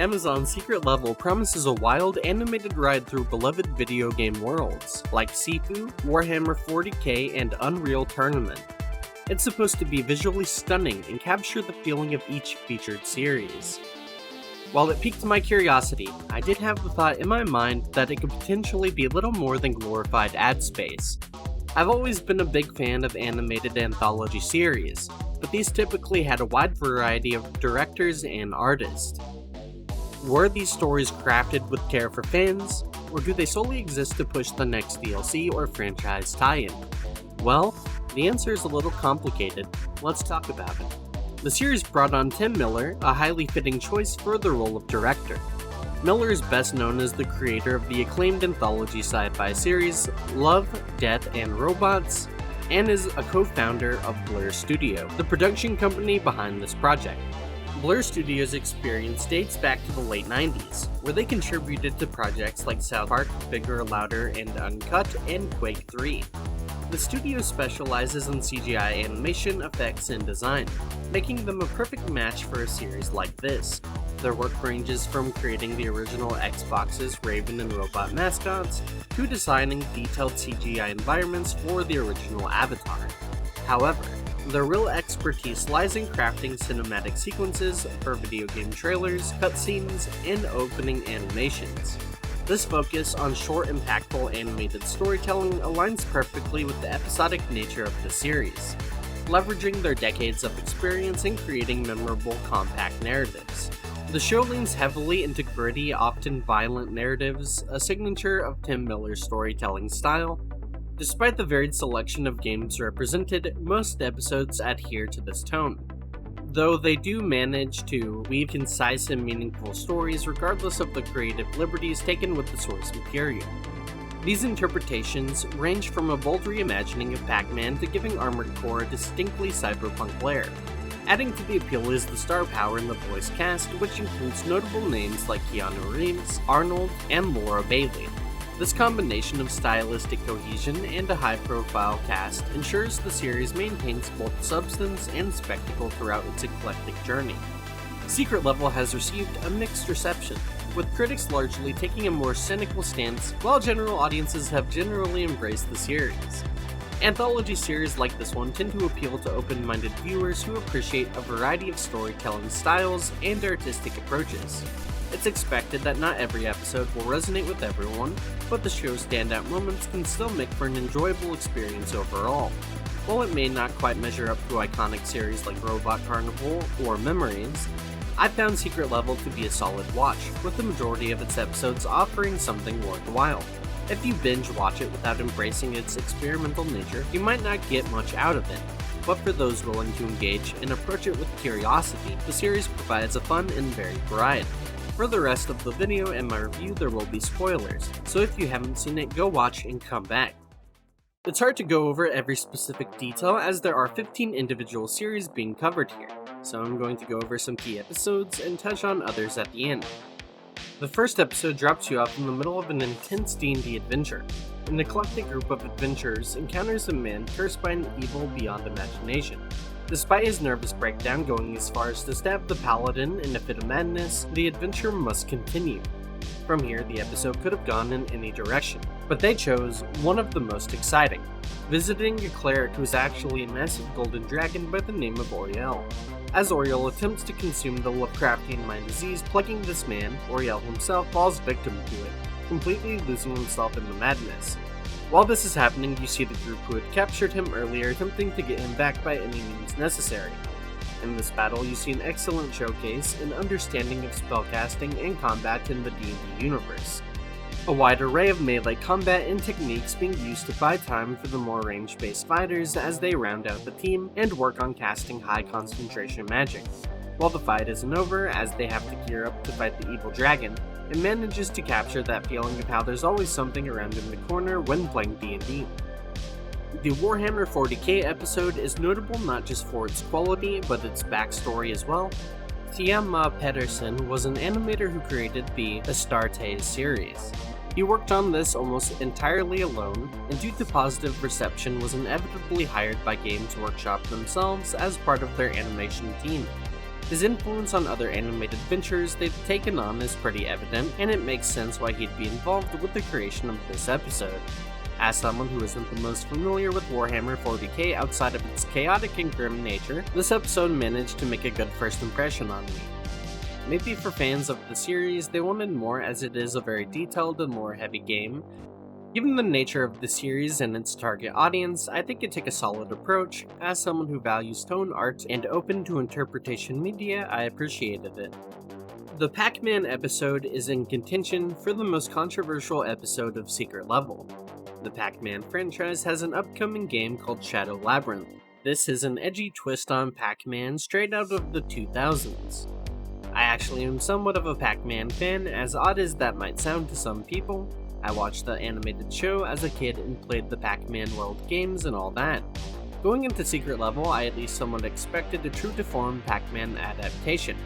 Amazon's Secret Level promises a wild animated ride through beloved video game worlds, like Sifu, Warhammer 40k, and Unreal Tournament. It's supposed to be visually stunning and capture the feeling of each featured series. While it piqued my curiosity, I did have the thought in my mind that it could potentially be little more than glorified ad space. I've always been a big fan of animated anthology series, but these typically had a wide variety of directors and artists. Were these stories crafted with care for fans, or do they solely exist to push the next DLC or franchise tie-in? Well, the answer is a little complicated. Let's talk about it. The series brought on Tim Miller, a highly fitting choice for the role of director. Miller is best known as the creator of the acclaimed anthology sci-fi series Love, Death, and Robots, and is a co-founder of Blur Studio, the production company behind this project. Blur Studio's experience dates back to the late 90s, where they contributed to projects like South Park, Bigger, Louder, and Uncut, and Quake 3. The studio specializes in CGI animation, effects, and design, making them a perfect match for a series like this. Their work ranges from creating the original Xbox's Raven and Robot mascots, to designing detailed CGI environments for the original Avatar. However, their real expertise lies in crafting cinematic sequences for video game trailers, cutscenes, and opening animations. This focus on short, impactful animated storytelling aligns perfectly with the episodic nature of the series, leveraging their decades of experience in creating memorable, compact narratives. The show leans heavily into gritty, often violent narratives, a signature of Tim Miller's storytelling style. Despite the varied selection of games represented, most episodes adhere to this tone, though they do manage to weave concise and meaningful stories regardless of the creative liberties taken with the source material. These interpretations range from a bold reimagining of PacMan to giving Armored Core a distinctly cyberpunk flair. Adding to the appeal is the star power in the voice cast, which includes notable names like Keanu Reeves, Arnold, and Laura Bailey. This combination of stylistic cohesion and a high-profile cast ensures the series maintains both substance and spectacle throughout its eclectic journey. Secret Level has received a mixed reception, with critics largely taking a more cynical stance, while general audiences have generally embraced the series. Anthology series like this one tend to appeal to open-minded viewers who appreciate a variety of storytelling styles and artistic approaches. It's expected that not every episode will resonate with everyone, but the show's standout moments can still make for an enjoyable experience overall. While it may not quite measure up to iconic series like Robot Carnival or Memories, I found Secret Level to be a solid watch, with the majority of its episodes offering something worthwhile. If you binge watch it without embracing its experimental nature, you might not get much out of it. But for those willing to engage and approach it with curiosity, the series provides a fun and varied variety. For the rest of the video and my review, there will be spoilers, so if you haven't seen it, go watch and come back. It's hard to go over every specific detail as there are 15 individual series being covered here, so I'm going to go over some key episodes and touch on others at the end. The first episode drops you off in the middle of an intense D&D adventure. An eclectic group of adventurers encounters a man cursed by an evil beyond imagination. Despite his nervous breakdown going as far as to stab the paladin in a fit of madness, the adventure must continue. From here, the episode could have gone in any direction, but they chose one of the most exciting, visiting a cleric who is actually a massive golden dragon by the name of Oriel. As Oriel attempts to consume the Lovecraftian mind disease plaguing this man, Oriel himself falls victim to it, completely losing himself in the madness. While this is happening, you see the group who had captured him earlier attempting to get him back by any means necessary. In this battle, you see an excellent showcase and understanding of spellcasting and combat in the D&D universe. A wide array of melee combat and techniques being used to buy time for the more range-based fighters as they round out the team and work on casting high concentration magic. While the fight isn't over, as they have to gear up to fight the evil dragon, it manages to capture that feeling of how there's always something around in the corner when playing D&D. The Warhammer 40k episode is notable not just for its quality, but its backstory as well. Tiama Pedersen was an animator who created the Astartes series. He worked on this almost entirely alone, and due to positive reception was inevitably hired by Games Workshop themselves as part of their animation team. His influence on other animated ventures they've taken on is pretty evident, and it makes sense why he'd be involved with the creation of this episode. As someone who isn't the most familiar with Warhammer 40k outside of its chaotic and grim nature, this episode managed to make a good first impression on me. Maybe for fans of the series, they wanted more as it is a very detailed and lore-heavy game. Given the nature of the series and its target audience, I think it took a solid approach. As someone who values tone art and open to interpretation media, I appreciated it. The PacMan episode is in contention for the most controversial episode of Secret Level. The PacMan franchise has an upcoming game called Shadow Labyrinth. This is an edgy twist on PacMan straight out of the 2000s. I actually am somewhat of a PacMan fan, as odd as that might sound to some people. I watched the animated show as a kid and played the PacMan World games and all that. Going into Secret Level, I at least somewhat expected a true-to-form PacMan adaptation.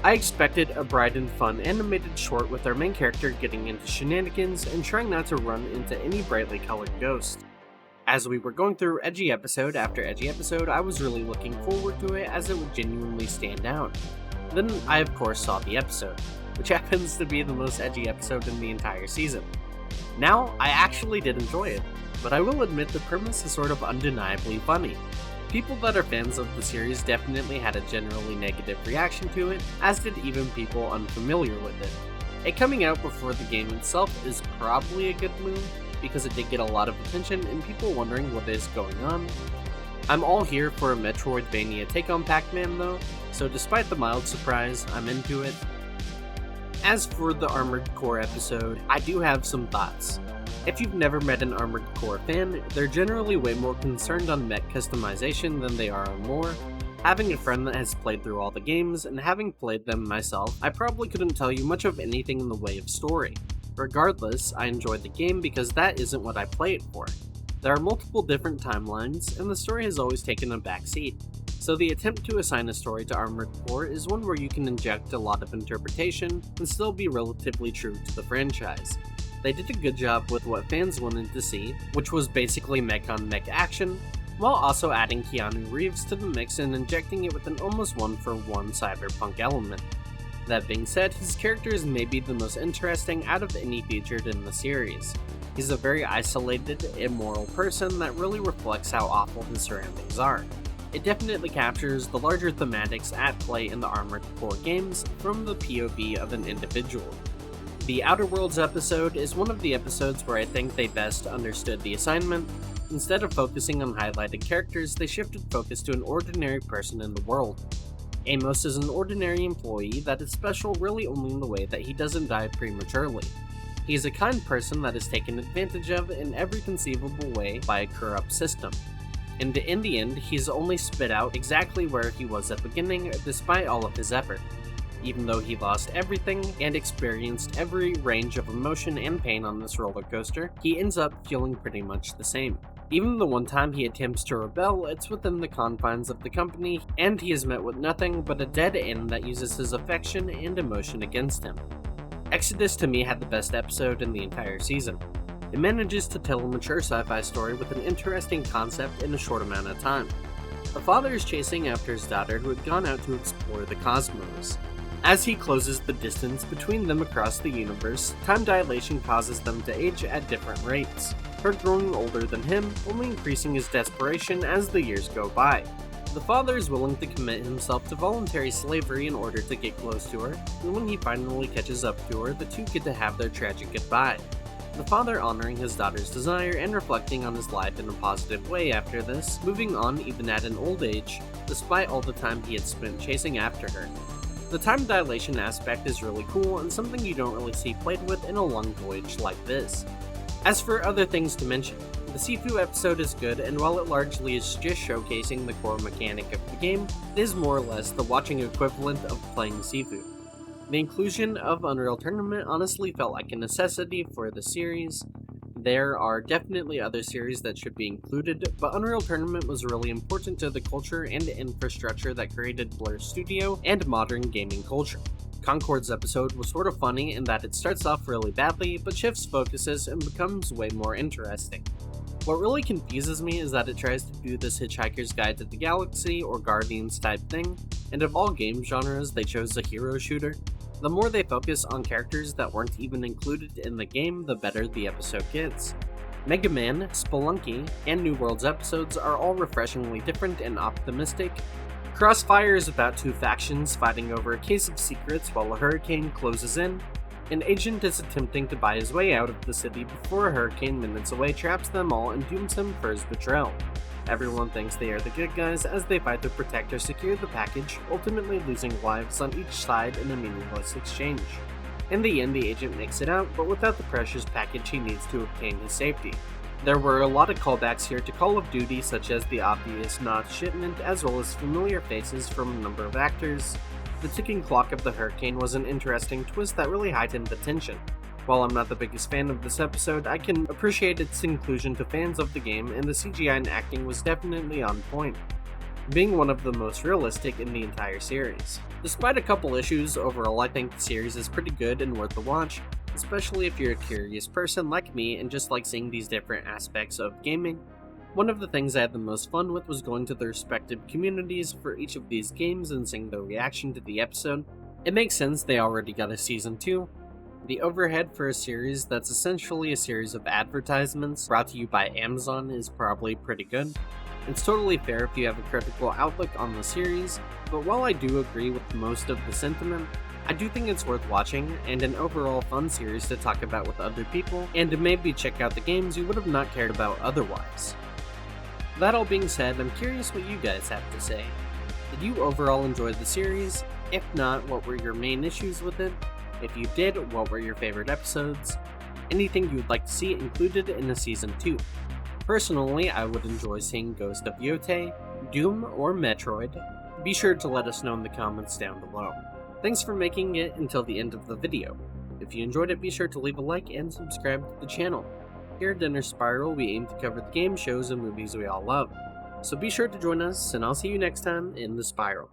I expected a bright and fun animated short with our main character getting into shenanigans and trying not to run into any brightly colored ghost. As we were going through edgy episode after edgy episode, I was really looking forward to it as it would genuinely stand out. Then I of course saw the episode, which happens to be the most edgy episode in the entire season. Now, I actually did enjoy it, but I will admit the premise is sort of undeniably funny. People that are fans of the series definitely had a generally negative reaction to it, as did even people unfamiliar with it. It coming out before the game itself is probably a good move, because it did get a lot of attention and people wondering what is going on. I'm all here for a Metroidvania take on PacMan though, so despite the mild surprise, I'm into it. As for the Armored Core episode, I do have some thoughts. If you've never met an Armored Core fan, they're generally way more concerned on mech customization than they are on lore. Having a friend that has played through all the games, and having played them myself, I probably couldn't tell you much of anything in the way of story. Regardless, I enjoyed the game because that isn't what I play it for. There are multiple different timelines, and the story has always taken a backseat. So the attempt to assign a story to Armored Core is one where you can inject a lot of interpretation and still be relatively true to the franchise. They did a good job with what fans wanted to see, which was basically mech-on-mech action, while also adding Keanu Reeves to the mix and injecting it with an almost one-for-one cyberpunk element. That being said, his character is maybe the most interesting out of any featured in the series. He's a very isolated, immoral person that really reflects how awful his surroundings are. It definitely captures the larger thematics at play in the Armored Core games from the POV of an individual. The Outer Worlds episode is one of the episodes where I think they best understood the assignment. Instead of focusing on highlighted characters, they shifted focus to an ordinary person in the world. Amos is an ordinary employee that is special really only in the way that he doesn't die prematurely. He is a kind person that is taken advantage of in every conceivable way by a corrupt system. And in the end, he's only spit out exactly where he was at the beginning despite all of his effort. Even though he lost everything and experienced every range of emotion and pain on this roller coaster, he ends up feeling pretty much the same. Even the one time he attempts to rebel, it's within the confines of the company, and he is met with nothing but a dead end that uses his affection and emotion against him. Exodus to me had the best episode in the entire season. It manages to tell a mature sci-fi story with an interesting concept in a short amount of time. A father is chasing after his daughter who had gone out to explore the cosmos. As he closes the distance between them across the universe, time dilation causes them to age at different rates, her growing older than him, only increasing his desperation as the years go by. The father is willing to commit himself to voluntary slavery in order to get close to her, and when he finally catches up to her, the two get to have their tragic goodbye. The father honoring his daughter's desire and reflecting on his life in a positive way after this, moving on even at an old age, despite all the time he had spent chasing after her. The time dilation aspect is really cool and something you don't really see played with in a long voyage like this. As for other things to mention, the Sifu episode is good, and while it largely is just showcasing the core mechanic of the game, it is more or less the watching equivalent of playing Sifu. The inclusion of Unreal Tournament honestly felt like a necessity for the series. There are definitely other series that should be included, but Unreal Tournament was really important to the culture and infrastructure that created Blur Studio and modern gaming culture. Concord's episode was sort of funny in that it starts off really badly, but shifts focuses and becomes way more interesting. What really confuses me is that it tries to do this Hitchhiker's Guide to the Galaxy or Guardians type thing, and of all game genres, they chose a hero shooter. The more they focus on characters that weren't even included in the game, the better the episode gets. Mega Man, Spelunky, and New Worlds episodes are all refreshingly different and optimistic. Crossfire is about two factions fighting over a case of secrets while a hurricane closes in. An agent is attempting to buy his way out of the city before a hurricane minutes away traps them all and dooms him for his betrayal. Everyone thinks they are the good guys as they fight to protect or secure the package, ultimately losing lives on each side in a meaningless exchange. In the end, the agent makes it out, but without the precious package he needs to obtain his safety. There were a lot of callbacks here to Call of Duty, such as the obvious nod shipment, as well as familiar faces from a number of actors. The ticking clock of the hurricane was an interesting twist that really heightened the tension. While I'm not the biggest fan of this episode, I can appreciate its inclusion to fans of the game, and the CGI and acting was definitely on point, being one of the most realistic in the entire series. Despite a couple issues, overall I think the series is pretty good and worth the watch, especially if you're a curious person like me and just like seeing these different aspects of gaming. One of the things I had the most fun with was going to the respective communities for each of these games and seeing their reaction to the episode. It makes sense they already got a season 2. The overhead for a series that's essentially a series of advertisements brought to you by Amazon is probably pretty good. It's totally fair if you have a critical outlook on the series, but while I do agree with most of the sentiment, I do think it's worth watching and an overall fun series to talk about with other people and to maybe check out the games you would have not cared about otherwise. That all being said, I'm curious what you guys have to say. Did you overall enjoy the series? If not, what were your main issues with it? If you did, what were your favorite episodes? Anything you'd like to see included in a season 2? Personally, I would enjoy seeing Ghost of Yotei, Doom, or Metroid. Be sure to let us know in the comments down below. Thanks for making it until the end of the video. If you enjoyed it, be sure to leave a like and subscribe to the channel. Here at Dinner Spiral, we aim to cover the game shows and movies we all love. So be sure to join us, and I'll see you next time in the Spiral.